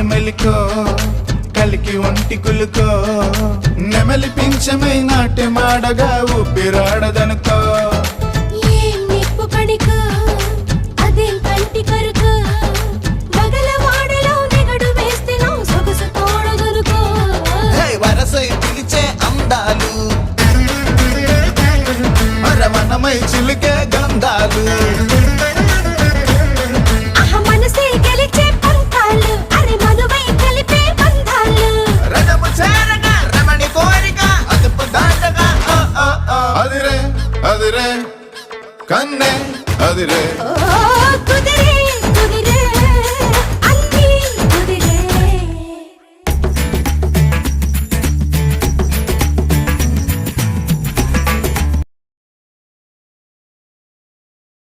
మెలికో కలికి ఒంటి కులుకో నెమలి పింఛమై నాట్యమాడగా ఊపిరాడదనుకో పిలిచే అందాలు మనమై చిలికే గంధాలు అదిరే అదిరే కన్నే అదిరే కుదిరే